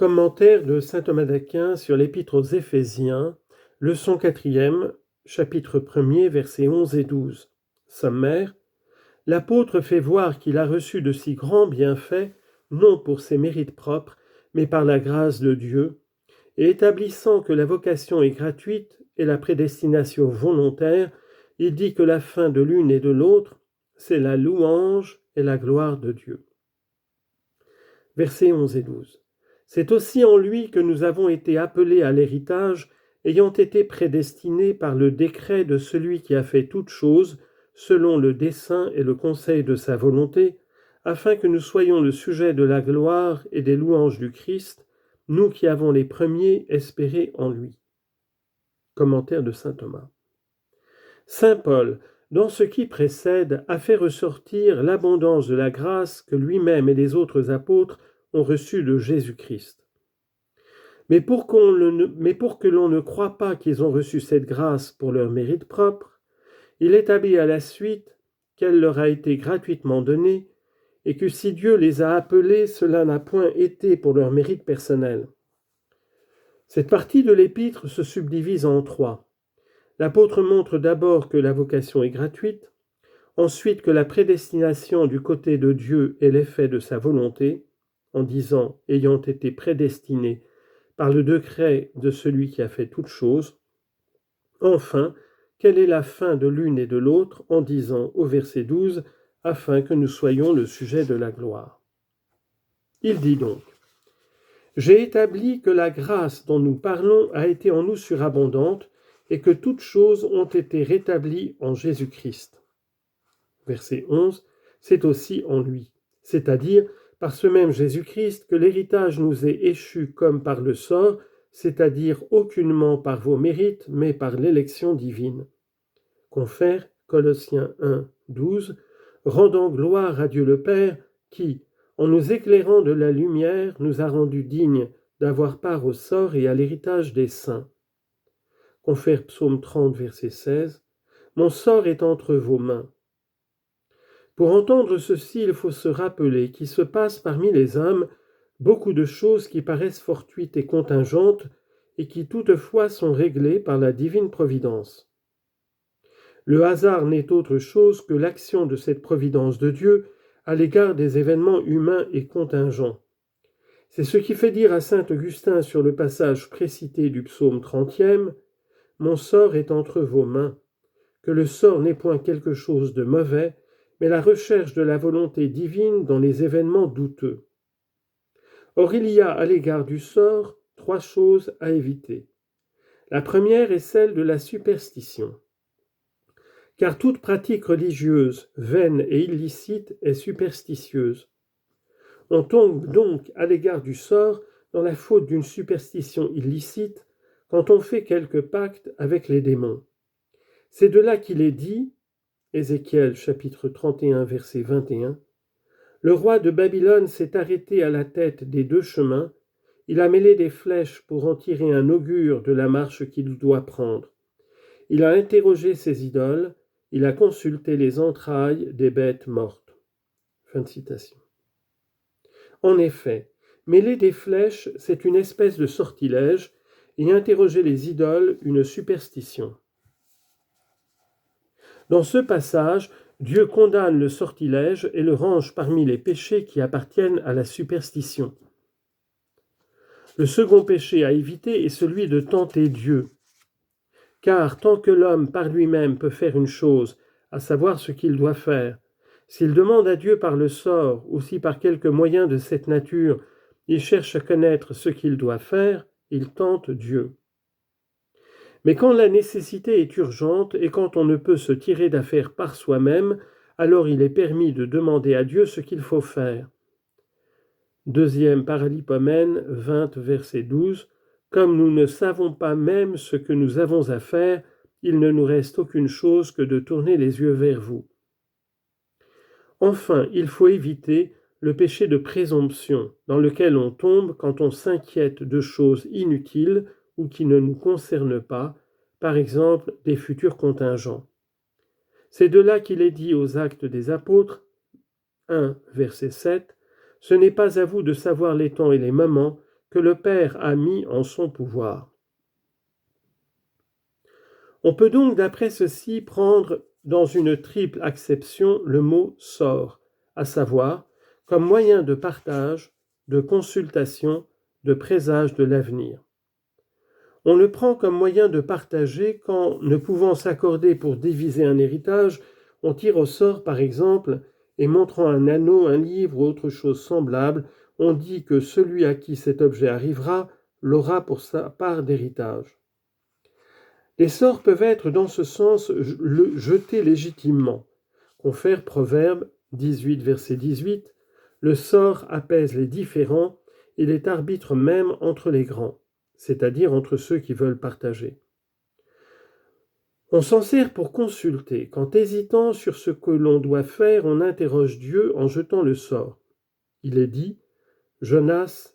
Commentaire de saint Thomas d'Aquin sur l'Épître aux Éphésiens, leçon 4e, chapitre 1er, versets 11 et 12. Sommaire. L'apôtre fait voir qu'il a reçu de si grands bienfaits, non pour ses mérites propres, mais par la grâce de Dieu, et établissant que la vocation est gratuite et la prédestination volontaire, il dit que la fin de l'une et de l'autre, c'est la louange et la gloire de Dieu. Versets 11 et 12. C'est aussi en lui que nous avons été appelés à l'héritage, ayant été prédestinés par le décret de celui qui a fait toutes choses, selon le dessein et le conseil de sa volonté, afin que nous soyons le sujet de la gloire et des louanges du Christ, nous qui avons les premiers espéré en lui. Commentaire de saint Thomas. Saint Paul, dans ce qui précède, a fait ressortir l'abondance de la grâce que lui-même et les autres apôtres ont reçue de Jésus-Christ. Mais pour que l'on ne croie pas qu'ils ont reçu cette grâce pour leur mérite propre, il établit à la suite qu'elle leur a été gratuitement donnée et que si Dieu les a appelés, cela n'a point été pour leur mérite personnel. Cette partie de l'épître se subdivise en trois. L'apôtre montre d'abord que la vocation est gratuite, ensuite que la prédestination du côté de Dieu est l'effet de sa volonté, en disant « ayant été prédestinés par le décret de celui qui a fait toutes choses ». Enfin, quelle est la fin de l'une et de l'autre, en disant au verset 12 « afin que nous soyons le sujet de la gloire ». Il dit donc « J'ai établi que la grâce dont nous parlons a été en nous surabondante et que toutes choses ont été rétablies en Jésus-Christ. » Verset 11, c'est aussi en lui, c'est-à-dire par ce même Jésus-Christ que l'héritage nous est échu comme par le sort, c'est-à-dire aucunement par vos mérites, mais par l'élection divine. Confère Colossiens 1, 12, rendant gloire à Dieu le Père, qui, en nous éclairant de la lumière, nous a rendus dignes d'avoir part au sort et à l'héritage des saints. Confère Psaume 30, verset 16, mon sort est entre vos mains. Pour entendre ceci, il faut se rappeler qu'il se passe parmi les hommes beaucoup de choses qui paraissent fortuites et contingentes et qui toutefois sont réglées par la divine providence. Le hasard n'est autre chose que l'action de cette providence de Dieu à l'égard des événements humains et contingents. C'est ce qui fait dire à saint Augustin sur le passage précité du psaume 30e « Mon sort est entre vos mains », que le sort n'est point quelque chose de mauvais, mais la recherche de la volonté divine dans les événements douteux. Or, il y a à l'égard du sort trois choses à éviter. La première est celle de la superstition. Car toute pratique religieuse, vaine et illicite, est superstitieuse. On tombe donc à l'égard du sort dans la faute d'une superstition illicite quand on fait quelque pacte avec les démons. C'est de là qu'il est dit, Ézéchiel chapitre 31 verset 21, « Le roi de Babylone s'est arrêté à la tête des deux chemins, il a mêlé des flèches pour en tirer un augure de la marche qu'il doit prendre. Il a interrogé ses idoles, il a consulté les entrailles des bêtes mortes. » Fin de citation. En effet, mêler des flèches, c'est une espèce de sortilège, et interroger les idoles, une superstition. Dans ce passage, Dieu condamne le sortilège et le range parmi les péchés qui appartiennent à la superstition. Le second péché à éviter est celui de tenter Dieu. Car tant que l'homme par lui-même peut faire une chose, à savoir ce qu'il doit faire, s'il demande à Dieu par le sort ou si par quelque moyen de cette nature, il cherche à connaître ce qu'il doit faire, il tente Dieu. Mais quand la nécessité est urgente et quand on ne peut se tirer d'affaire par soi-même, alors il est permis de demander à Dieu ce qu'il faut faire. Deuxième Paralipomène 20, verset 12. Comme nous ne savons pas même ce que nous avons à faire, il ne nous reste aucune chose que de tourner les yeux vers vous. Enfin, il faut éviter le péché de présomption, dans lequel on tombe quand on s'inquiète de choses inutiles ou qui ne nous concernent pas, par exemple des futurs contingents. C'est de là qu'il est dit aux Actes des Apôtres, 1, verset 7, « Ce n'est pas à vous de savoir les temps et les moments que le Père a mis en son pouvoir. On peut donc d'après ceci prendre dans une triple acception le mot sort, à savoir comme moyen de partage, de consultation, de présage de l'avenir. On le prend comme moyen de partager quand, ne pouvant s'accorder pour diviser un héritage, on tire au sort par exemple, et montrant un anneau, un livre ou autre chose semblable, on dit que celui à qui cet objet arrivera l'aura pour sa part d'héritage. Les sorts peuvent être dans ce sens jetés légitimement. Confère Proverbe 18, verset 18, « Le sort apaise les différends, il est arbitre même entre les grands, c'est-à-dire entre ceux qui veulent partager. » On s'en sert pour consulter. Quand hésitant sur ce que l'on doit faire, on interroge Dieu en jetant le sort. Il est dit, Jonas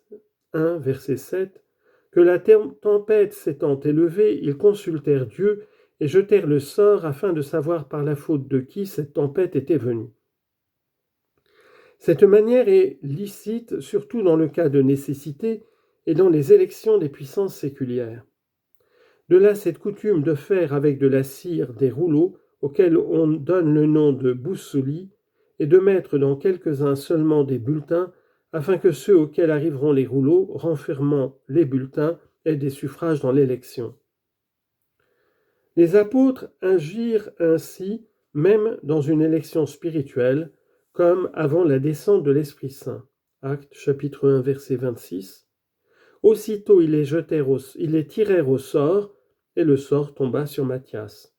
1, verset 7, que la tempête s'étant élevée, ils consultèrent Dieu et jetèrent le sort afin de savoir par la faute de qui cette tempête était venue. Cette manière est licite, surtout dans le cas de nécessité et dans les élections des puissances séculières. De là cette coutume de faire avec de la cire des rouleaux auxquels on donne le nom de boussoulis et de mettre dans quelques-uns seulement des bulletins afin que ceux auxquels arriveront les rouleaux, renfermant les bulletins, aient des suffrages dans l'élection. Les apôtres agirent ainsi même dans une élection spirituelle, comme avant la descente de l'Esprit Saint. Actes chapitre 1 verset 26. Aussitôt ils les tirèrent au sort, et le sort tomba sur Matthias.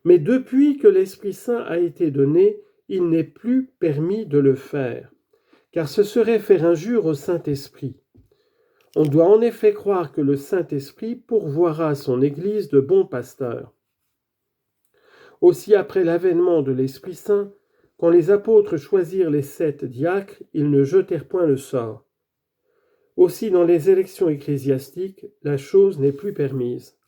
Mais depuis que l'Esprit Saint a été donné, il n'est plus permis de le faire, car ce serait faire injure au Saint-Esprit. On doit en effet croire que le Saint-Esprit pourvoira son Église de bons pasteurs. Aussi après l'avènement de l'Esprit Saint, quand les apôtres choisirent les 7 diacres, ils ne jetèrent point le sort. Aussi dans les élections ecclésiastiques, la chose n'est plus permise.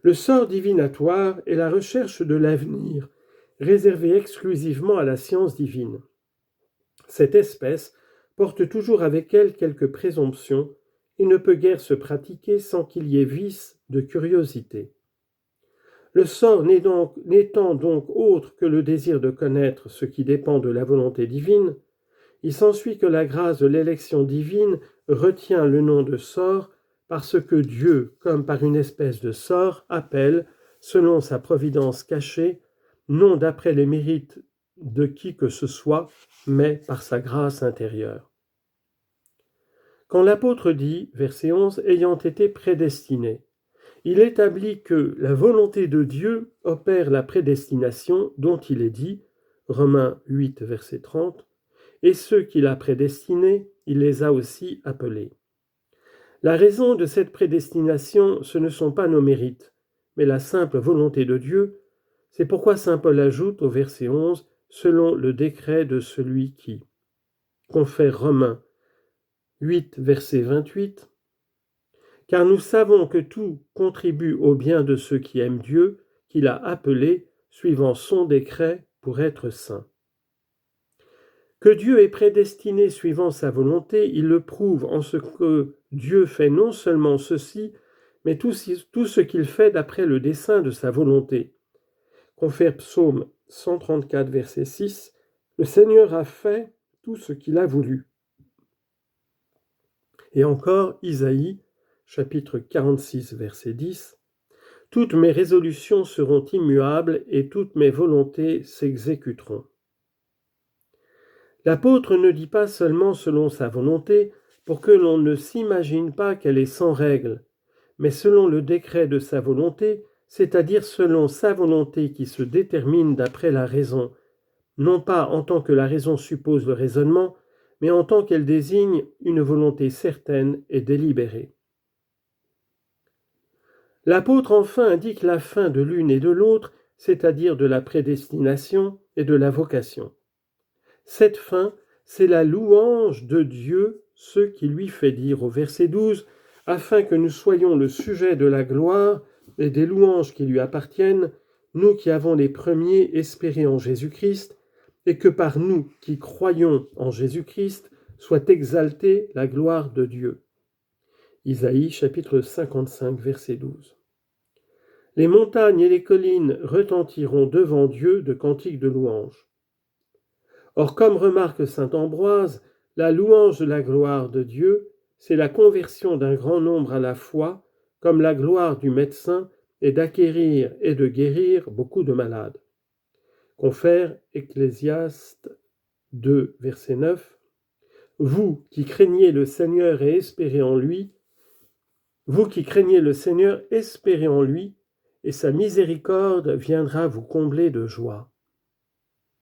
Le sort divinatoire est la recherche de l'avenir, réservée exclusivement à la science divine. Cette espèce porte toujours avec elle quelques présomptions et ne peut guère se pratiquer sans qu'il y ait vice de curiosité. Le sort n'étant donc autre que le désir de connaître ce qui dépend de la volonté divine, il s'ensuit que la grâce de l'élection divine retient le nom de sort parce que Dieu, comme par une espèce de sort, appelle, selon sa providence cachée, non d'après les mérites de qui que ce soit, mais par sa grâce intérieure. Quand l'apôtre dit, verset 11, « ayant été prédestiné », il établit que la volonté de Dieu opère la prédestination dont il est dit, Romains 8, verset 30, « et ceux qu'il a prédestinés, il les a aussi appelés ». La raison de cette prédestination, ce ne sont pas nos mérites, mais la simple volonté de Dieu. C'est pourquoi saint Paul ajoute au verset 11, « selon le décret de celui qui ». Confère Romains 8, verset 28, « Car nous savons que tout contribue au bien de ceux qui aiment Dieu, qu'il a appelés, suivant son décret, pour être saints. » Que Dieu est prédestiné suivant sa volonté, il le prouve en ce que Dieu fait non seulement ceci, mais tout ce qu'il fait d'après le dessein de sa volonté. Confère Psaume 134, verset 6, « Le Seigneur a fait tout ce qu'il a voulu. » Et encore Isaïe, chapitre 46, verset 10, « Toutes mes résolutions seront immuables et toutes mes volontés s'exécuteront. » L'apôtre ne dit pas seulement selon sa volonté, pour que l'on ne s'imagine pas qu'elle est sans règle, mais selon le décret de sa volonté, c'est-à-dire selon sa volonté qui se détermine d'après la raison, non pas en tant que la raison suppose le raisonnement, mais en tant qu'elle désigne une volonté certaine et délibérée. L'apôtre enfin indique la fin de l'une et de l'autre, c'est-à-dire de la prédestination et de la vocation. Cette fin, c'est la louange de Dieu, ce qui lui fait dire au verset 12, « afin que nous soyons le sujet de la gloire et des louanges qui lui appartiennent, nous qui avons les premiers espéré en Jésus-Christ, et que par nous qui croyons en Jésus-Christ, soit exaltée la gloire de Dieu. Isaïe chapitre 55, verset 12. Les montagnes et les collines retentiront devant Dieu de cantiques de louange. Or, comme remarque saint Ambroise, la louange de la gloire de Dieu, c'est la conversion d'un grand nombre à la foi, comme la gloire du médecin est d'acquérir et de guérir beaucoup de malades. Confère Ecclésiaste 2, verset 9. Vous qui craignez le Seigneur et espérez en lui, vous qui craignez le Seigneur, espérez en lui, et sa miséricorde viendra vous combler de joie.